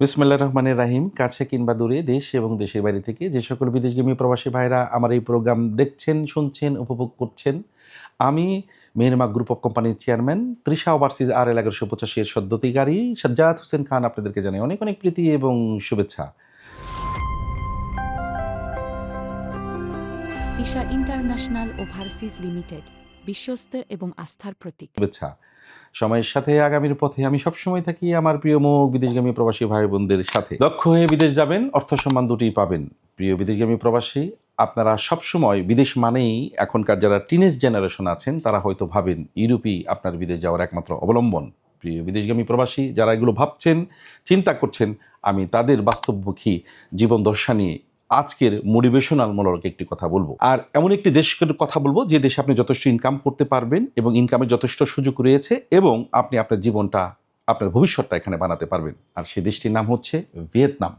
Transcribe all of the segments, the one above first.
বিসমিল্লাহির রহমানির রাহিম। কাছে কিংবা দূরে, দেশ এবং দেশের বাইরে থেকে যে সকল বিদেশগামী প্রবাসী ভাইরা আমার এই প্রোগ্রাম দেখছেন, শুনছেন, উপভোগ করছেন, আমি মেহেরমা গ্রুপ অফ কোম্পানির চেয়ারম্যান তৃষা ওভারসিজ RL 1185 এর সদ্যতিকারী সাজ্জাদ হোসেন খান আপনাদেরকে জানাই অনেক অনেক প্রীতি এবং শুভেচ্ছা। তিশা ইন্টারন্যাশনাল ওভারসিজ লিমিটেড, বিশ্বস্ত এবং আস্থার প্রতীক। শুভেচ্ছা। সময়ের সাথে আগামীর পথে আমি সবসময় থাকি আমার প্রিয় মুখ বিদেশগামী প্রবাসী ভাই বোনদের সাথে। দক্ষ হয়ে বিদেশ যাবেন, অর্থ সম্মান দুটিই পাবেন। প্রিয় বিদেশগামী প্রবাসী, আপনারা সবসময় বিদেশ মানেই এখনকার যারা টিনেজ জেনারেশন আছেন তারা হয়তো ভাবেন ইউরোপই আপনার বিদেশ যাওয়ার একমাত্র অবলম্বন। প্রিয় বিদেশগামী প্রবাসী যারা এগুলো ভাবছেন, চিন্তা করছেন, আমি তাদের বাস্তবমুখী জীবন দশা নিয়ে আজকের মোটিভেশনালমূলক একটি কথা বলবো। আর এমন একটি দেশের কথা বলবো যে দেশে আপনি যথেষ্ট ইনকাম করতে পারবেন এবং ইনকামের যথেষ্ট সুযোগ রয়েছে এবং আপনি আপনার জীবনটা, আপনার ভবিষ্যৎটা এখানে বানাতে পারবেন। আর সেই দেশটির নাম হচ্ছে ভিয়েতনাম।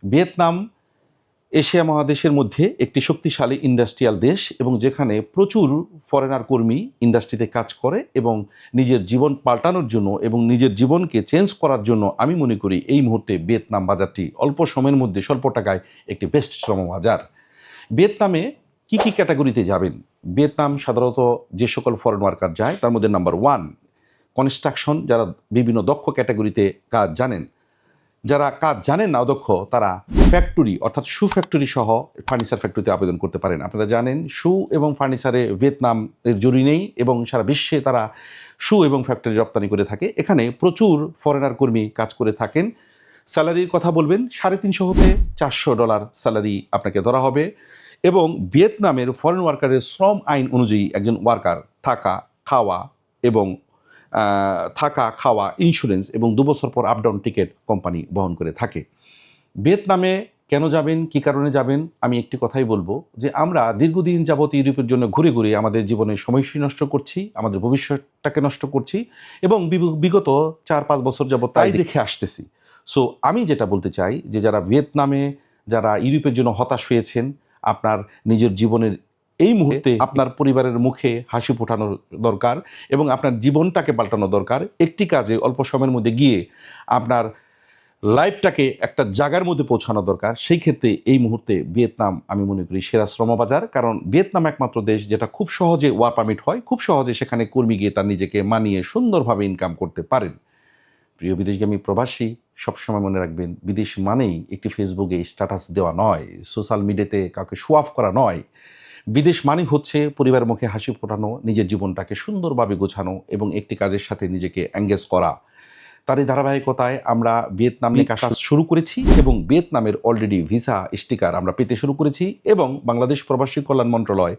ভিয়েতনাম এশিয়া মহাদেশের মধ্যে একটি শক্তিশালী ইন্ডাস্ট্রিয়াল দেশ এবং যেখানে প্রচুর ফরেনার কর্মী ইন্ডাস্ট্রিতে কাজ করে এবং নিজের জীবন পাল্টানোর জন্য এবং নিজের জীবনকে চেঞ্জ করার জন্য আমি মনে করি এই মুহূর্তে ভিয়েতনাম বাজারটি অল্প সময়ের মধ্যে স্বল্প টাকায় একটি বেস্ট শ্রম বাজার। ভিয়েতনামে কি কি ক্যাটাগরিতে যাবেন? ভিয়েতনাম সাধারণত যে সকল ফরেন ওয়ার্কার যায় তার মধ্যে নাম্বার 1 কনস্ট্রাকশন, যারা বিভিন্ন দক্ষ ক্যাটাগরিতে কাজ জানেন। যারা কাজ জানেন না অদক্ষ, তারা ফ্যাক্টরি অর্থাৎ শু ফ্যাক্টরি সহ ফার্নিচার ফ্যাক্টরিতে আবেদন করতে পারেন। আপনারা জানেন শু এবং ফার্নিচারে ভিয়েতনাম এর জুড়ি নেই এবং সারা বিশ্বে তারা শু এবং ফ্যাক্টরি রপ্তানি করে থাকে। এখানে প্রচুর ফরেনার কর্মী কাজ করে থাকেন। স্যালারির কথা বলবেন, $350 হতে $400 স্যালারি আপনাকে ধরা হবে এবং ভিয়েতনামের ফরেন ওয়ার্কারের শ্রম আইন অনুযায়ী একজন ওয়ার্কার থাকা খাওয়া ইন্স্যুরেন্স এবং 2 বছর পর আপ ডাউন টিকিট কোম্পানি বহন করে থাকে। ভিয়েতনামে কেন যাবেন, কী কারণে যাবেন? আমি একটি কথাই বলবো যে আমরা দীর্ঘদিন যাবত ইউরোপের জন্য ঘুরে ঘুরে আমাদের জীবনের সময়সী নষ্ট করছি, আমাদের ভবিষ্যৎটাকে নষ্ট করছি এবং বিগত 4-5 বছর যাবত তাই দেখে আসতেছি। সো আমি যেটা বলতে চাই যে যারা ভিয়েতনামে, যারা ইউরোপের জন্য হতাশ হয়েছেন, আপনার নিজের জীবনের এই মুহূর্তে আপনার পরিবারের মুখে হাসি ফোটানোর দরকার এবং আপনার জীবনটাকে পাল্টানো দরকার। একটি কাজে অল্প সময়ের মধ্যে গিয়ে আপনার লাইফটাকে একটা জায়গার মধ্যে পৌঁছানো দরকার। সেই ক্ষেত্রে এই মুহূর্তে ভিয়েতনাম আমি মনে করি সেরা শ্রমবাজার। কারণ ভিয়েতনাম একমাত্র দেশ যেটা খুব সহজে ওয়ার্ক পারমিট হয়, খুব সহজে সেখানে কর্মী গিয়ে তার নিজেকে মানিয়ে সুন্দরভাবে ইনকাম করতে পারেন। প্রিয় বিদেশগামী প্রবাসী, সবসময় মনে রাখবেন বিদেশ মানেই একটি ফেসবুকে স্ট্যাটাস দেওয়া নয়, সোশ্যাল মিডিয়াতে কাউকে শো অফ করা নয়। বিদেশ মানে হচ্ছে পরিবারের মুখে হাসি ফোটানো, নিজের জীবনটাকে সুন্দরভাবে গোছানো এবং একটি কাজের সাথে নিজেকে এঙ্গেজ করা। তারই ধারাবাহিকতায় আমরা ভিয়েতনামে কাজ শুরু করেছি এবং ভিয়েতনামের অলরেডি ভিসা স্টিকার আমরা পেতে শুরু করেছি এবং বাংলাদেশ প্রবাসী কল্যাণ মন্ত্রণালয়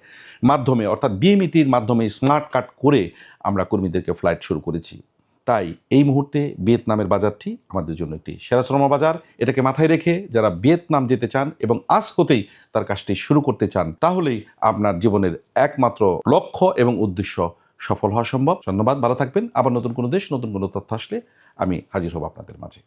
মাধ্যমে অর্থাৎ বিএমইটির মাধ্যমে স্মার্ট কার্ড করে আমরা কর্মীদেরকে ফ্লাইট শুরু করেছি। তাই এই মুহূর্তে ভিয়েতনামের বাজারটি আমাদের জন্য একটি সেরা শ্রম বাজার। এটাকে মাথায় রেখে যারা ভিয়েতনাম যেতে চান এবং আজ হতেই তার কাজটি শুরু করতে চান, তাহলেই আপনার জীবনের একমাত্র লক্ষ্য এবং উদ্দেশ্য সফল হওয়া সম্ভব। ধন্যবাদ, ভালো থাকবেন। আবার নতুন কোনো দেশ, নতুন কোনো তথ্য আসলে আমি হাজির হব আপনাদের মাঝে।